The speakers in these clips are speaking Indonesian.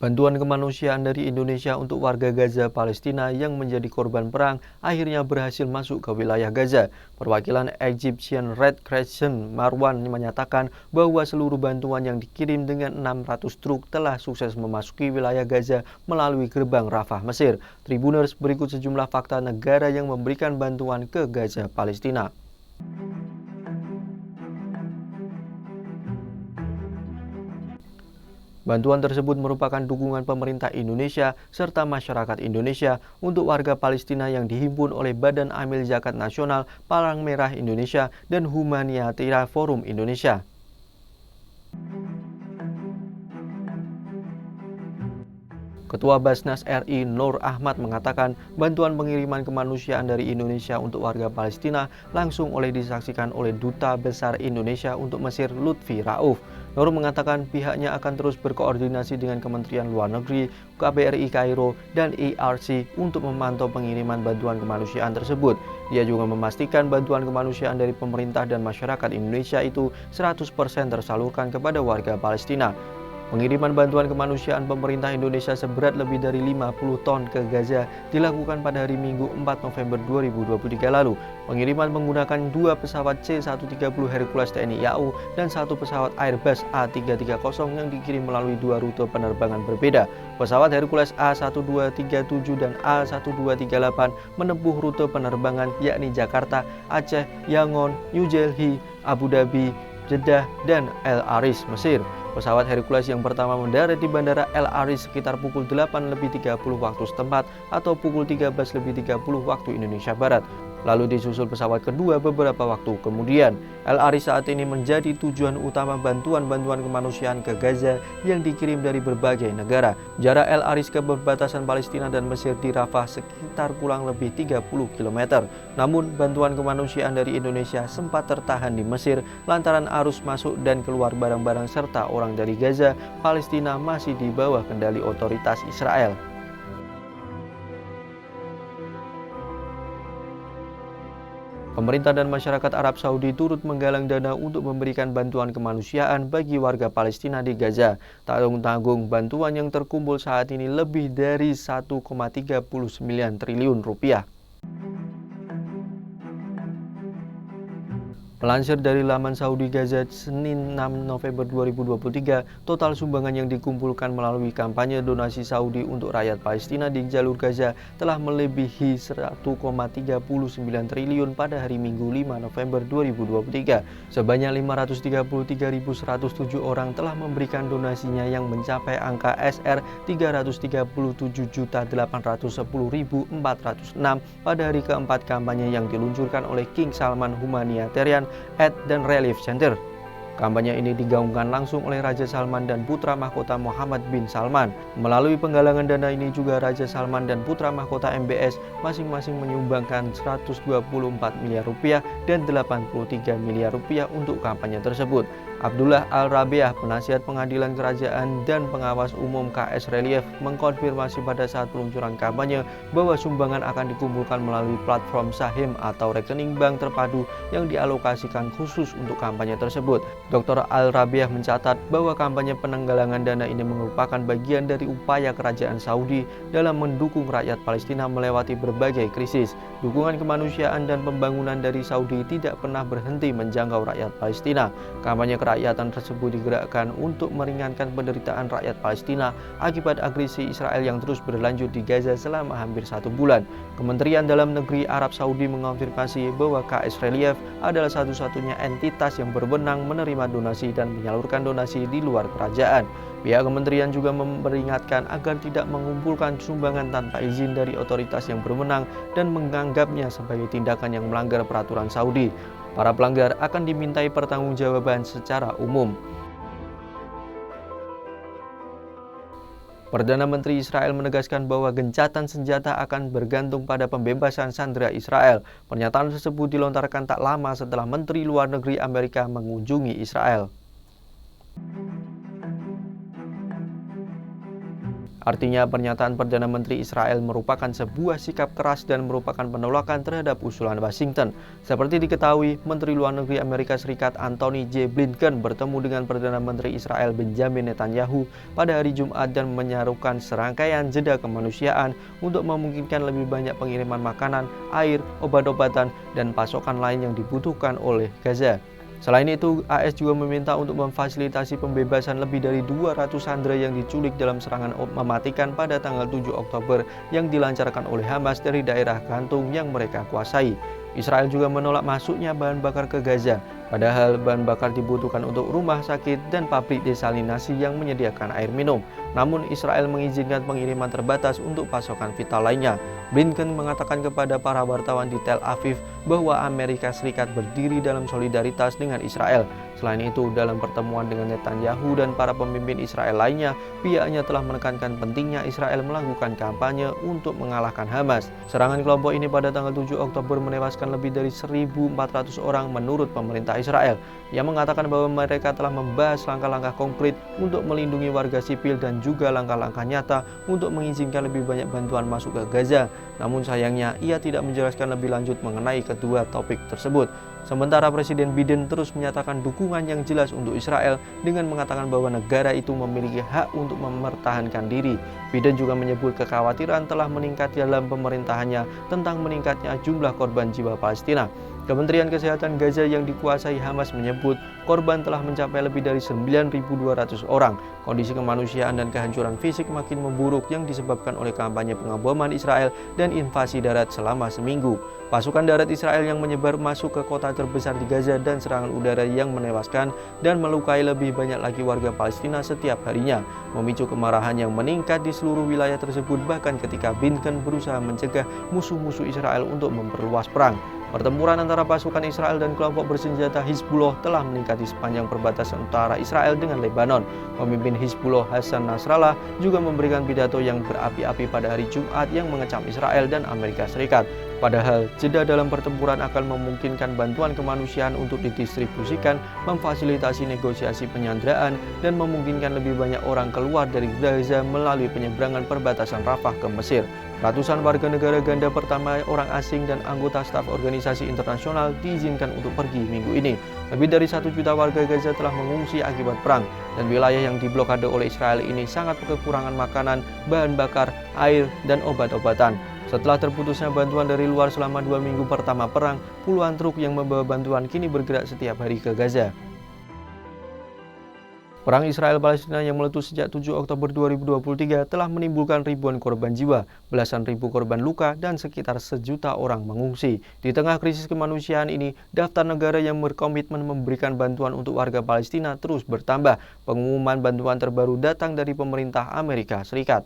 Bantuan kemanusiaan dari Indonesia untuk warga Gaza Palestina yang menjadi korban perang akhirnya berhasil masuk ke wilayah Gaza. Perwakilan Egyptian Red Crescent Marwan menyatakan bahwa seluruh bantuan yang dikirim dengan 600 truk telah sukses memasuki wilayah Gaza melalui gerbang Rafah, Mesir. Tribuners, berikut sejumlah fakta negara yang memberikan bantuan ke Gaza Palestina. Bantuan tersebut merupakan dukungan pemerintah Indonesia serta masyarakat Indonesia untuk warga Palestina yang dihimpun oleh Badan Amil Zakat Nasional, Palang Merah Indonesia, dan Humanitarian Forum Indonesia. Ketua Basnas RI Nur Ahmad mengatakan bantuan pengiriman kemanusiaan dari Indonesia untuk warga Palestina langsung disaksikan oleh Duta Besar Indonesia untuk Mesir Lutfi Rauf. Nur mengatakan pihaknya akan terus berkoordinasi dengan Kementerian Luar Negeri, KBRI Kairo, dan IRC untuk memantau pengiriman bantuan kemanusiaan tersebut. Dia juga memastikan bantuan kemanusiaan dari pemerintah dan masyarakat Indonesia itu 100% tersalurkan kepada warga Palestina. Pengiriman bantuan kemanusiaan pemerintah Indonesia seberat lebih dari 50 ton ke Gaza dilakukan pada hari Minggu 4 November 2023 lalu. Pengiriman menggunakan 2 pesawat C-130 Hercules TNI AU dan 1 pesawat Airbus A330 yang dikirim melalui 2 rute penerbangan berbeda. Pesawat Hercules A1237 dan A1238 menempuh rute penerbangan yakni Jakarta, Aceh, Yangon, New Delhi, Abu Dhabi, Jeddah, dan El Aris, Mesir. Pesawat Hercules yang pertama mendarat di Bandara El Aris sekitar pukul 8.30 waktu setempat atau pukul 13.30 waktu Indonesia Barat. Lalu disusul pesawat kedua beberapa waktu kemudian. El Aris saat ini menjadi tujuan utama bantuan-bantuan kemanusiaan ke Gaza yang dikirim dari berbagai negara. Jarak El Aris ke perbatasan Palestina dan Mesir di Rafah sekitar kurang lebih 30 km. Namun bantuan kemanusiaan dari Indonesia sempat tertahan di Mesir lantaran arus masuk dan keluar barang-barang serta orang dari Gaza, Palestina masih di bawah kendali otoritas Israel. Pemerintah dan masyarakat Arab Saudi turut menggalang dana untuk memberikan bantuan kemanusiaan bagi warga Palestina di Gaza. Tak tanggung-tanggung, bantuan yang terkumpul saat ini lebih dari 1,39 triliun rupiah. Melansir dari laman Saudi Gaza Senin 6 November 2023, total sumbangan yang dikumpulkan melalui kampanye donasi Saudi untuk rakyat Palestina di jalur Gaza telah melebihi 1,39 triliun pada hari Minggu 5 November 2023. Sebanyak 533.107 orang telah memberikan donasinya yang mencapai angka SR 337.810.406 pada hari keempat kampanye yang diluncurkan oleh King Salman Humanitarian Aid dan Relief Center. Kampanye ini digaungkan langsung oleh Raja Salman dan putra mahkota Muhammad bin Salman. Melalui penggalangan dana ini juga Raja Salman dan putra mahkota MBS masing-masing menyumbangkan 124 miliar rupiah dan 83 miliar rupiah untuk kampanye tersebut. Abdullah Al-Rabiah, penasihat pengadilan kerajaan dan pengawas umum KS Relief, mengkonfirmasi pada saat peluncuran kampanye bahwa sumbangan akan dikumpulkan melalui platform Sahim atau rekening bank terpadu yang dialokasikan khusus untuk kampanye tersebut. Dr. Al-Rabiah mencatat bahwa kampanye penenggalangan dana ini merupakan bagian dari upaya kerajaan Saudi dalam mendukung rakyat Palestina melewati berbagai krisis. Dukungan kemanusiaan dan pembangunan dari Saudi tidak pernah berhenti menjangkau rakyat Palestina. Kampanye kerakyatan tersebut digerakkan untuk meringankan penderitaan rakyat Palestina akibat agresi Israel yang terus berlanjut di Gaza selama hampir 1 bulan. Kementerian Dalam Negeri Arab Saudi mengonfirmasi bahwa KS Relief adalah satu-satunya entitas yang berwenang menerima donasi dan menyalurkan donasi di luar kerajaan. Pihak kementerian juga memperingatkan agar tidak mengumpulkan sumbangan tanpa izin dari otoritas yang berwenang dan menganggapnya sebagai tindakan yang melanggar peraturan Saudi. Para pelanggar akan dimintai pertanggungjawaban secara umum. Perdana Menteri Israel menegaskan bahwa gencatan senjata akan bergantung pada pembebasan sandera Israel. Pernyataan tersebut dilontarkan tak lama setelah Menteri Luar Negeri Amerika mengunjungi Israel. Artinya pernyataan Perdana Menteri Israel merupakan sebuah sikap keras dan merupakan penolakan terhadap usulan Washington. Seperti diketahui, Menteri Luar Negeri Amerika Serikat Antony J. Blinken bertemu dengan Perdana Menteri Israel Benjamin Netanyahu pada hari Jumat dan menyerukan serangkaian jeda kemanusiaan untuk memungkinkan lebih banyak pengiriman makanan, air, obat-obatan, dan pasokan lain yang dibutuhkan oleh Gaza. Selain itu, AS juga meminta untuk memfasilitasi pembebasan lebih dari 200 sandera yang diculik dalam serangan mematikan pada tanggal 7 Oktober yang dilancarkan oleh Hamas dari daerah Gantung yang mereka kuasai. Israel juga menolak masuknya bahan bakar ke Gaza, padahal bahan bakar dibutuhkan untuk rumah sakit dan pabrik desalinasi yang menyediakan air minum. Namun Israel mengizinkan pengiriman terbatas untuk pasokan vital lainnya. Blinken mengatakan kepada para wartawan di Tel Aviv bahwa Amerika Serikat berdiri dalam solidaritas dengan Israel. Selain itu, dalam pertemuan dengan Netanyahu dan para pemimpin Israel lainnya, pihaknya telah menekankan pentingnya Israel melakukan kampanye untuk mengalahkan Hamas. Serangan kelompok ini pada tanggal 7 Oktober menewaskan lebih dari 1.400 orang menurut pemerintah Israel, yang mengatakan bahwa mereka telah membahas langkah-langkah konkret untuk melindungi warga sipil dan juga langkah-langkah nyata untuk mengizinkan lebih banyak bantuan masuk ke Gaza. Namun sayangnya, ia tidak menjelaskan lebih lanjut mengenai kedua topik tersebut. Sementara Presiden Biden terus menyatakan dukungan yang jelas untuk Israel dengan mengatakan bahwa negara itu memiliki hak untuk mempertahankan diri. Biden juga menyebut kekhawatiran telah meningkat dalam pemerintahannya tentang meningkatnya jumlah korban jiwa Palestina. Kementerian Kesehatan Gaza yang dikuasai Hamas menyebut korban telah mencapai lebih dari 9.200 orang. Kondisi kemanusiaan dan kehancuran fisik makin memburuk yang disebabkan oleh kampanye pengaboman Israel dan invasi darat selama seminggu. Pasukan darat Israel yang menyebar masuk ke kota terbesar di Gaza dan serangan udara yang menewaskan dan melukai lebih banyak lagi warga Palestina setiap harinya, memicu kemarahan yang meningkat di seluruh wilayah tersebut bahkan ketika Blinken berusaha mencegah musuh-musuh Israel untuk memperluas perang. Pertempuran antara pasukan Israel dan kelompok bersenjata Hizbullah telah meningkat di sepanjang perbatasan utara Israel dengan Lebanon. Pemimpin Hizbullah Hassan Nasrallah juga memberikan pidato yang berapi-api pada hari Jumat yang mengecam Israel dan Amerika Serikat. Padahal, jeda dalam pertempuran akan memungkinkan bantuan kemanusiaan untuk didistribusikan, memfasilitasi negosiasi penyanderaan, dan memungkinkan lebih banyak orang keluar dari Gaza melalui penyeberangan perbatasan Rafah ke Mesir. Ratusan warga negara ganda pertama, orang asing, dan anggota staf organisasi internasional diizinkan untuk pergi minggu ini. Lebih dari 1 juta warga Gaza telah mengungsi akibat perang, dan wilayah yang diblokade oleh Israel ini sangat kekurangan makanan, bahan bakar, air, dan obat-obatan. Setelah terputusnya bantuan dari luar selama 2 minggu pertama perang, puluhan truk yang membawa bantuan kini bergerak setiap hari ke Gaza. Perang Israel-Palestina yang meletus sejak 7 Oktober 2023 telah menimbulkan ribuan korban jiwa, belasan ribu korban luka, dan sekitar 1 juta orang mengungsi. Di tengah krisis kemanusiaan ini, daftar negara yang berkomitmen memberikan bantuan untuk warga Palestina terus bertambah. Pengumuman bantuan terbaru datang dari pemerintah Amerika Serikat.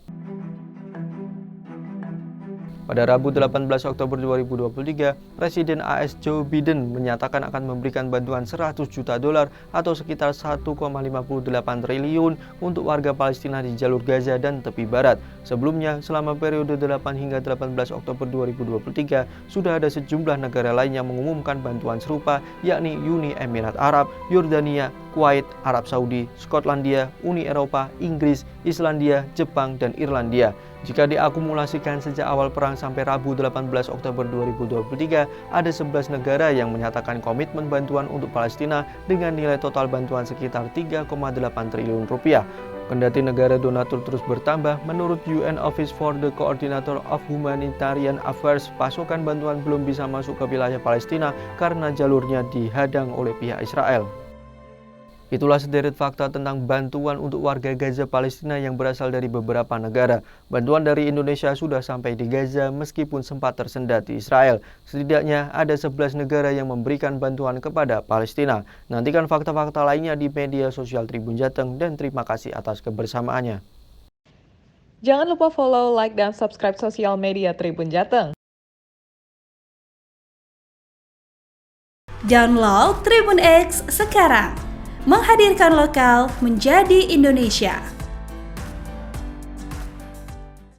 Pada Rabu 18 Oktober 2023, Presiden AS Joe Biden menyatakan akan memberikan bantuan 100 juta dolar atau sekitar 1,58 triliun untuk warga Palestina di jalur Gaza dan tepi barat. Sebelumnya, selama periode 8 hingga 18 Oktober 2023, sudah ada sejumlah negara lain yang mengumumkan bantuan serupa, yakni Uni Emirat Arab, Yordania, Kuwait, Arab Saudi, Skotlandia, Uni Eropa, Inggris, Islandia, Jepang, dan Irlandia. Jika diakumulasikan sejak awal perang sampai Rabu 18 Oktober 2023, ada 11 negara yang menyatakan komitmen bantuan untuk Palestina dengan nilai total bantuan sekitar 3,8 triliun rupiah. Kendati negara donatur terus bertambah, menurut UN Office for the Coordinator of Humanitarian Affairs, pasokan bantuan belum bisa masuk ke wilayah Palestina karena jalurnya dihadang oleh pihak Israel. Itulah sederet fakta tentang bantuan untuk warga Gaza Palestina yang berasal dari beberapa negara. Bantuan dari Indonesia sudah sampai di Gaza meskipun sempat tersendat di Israel. Setidaknya ada 11 negara yang memberikan bantuan kepada Palestina. Nantikan fakta-fakta lainnya di media sosial Tribun Jateng dan terima kasih atas kebersamaannya. Jangan lupa follow, like, dan subscribe sosial media Tribun Jateng. Download Tribun X sekarang. Menghadirkan lokal menjadi Indonesia.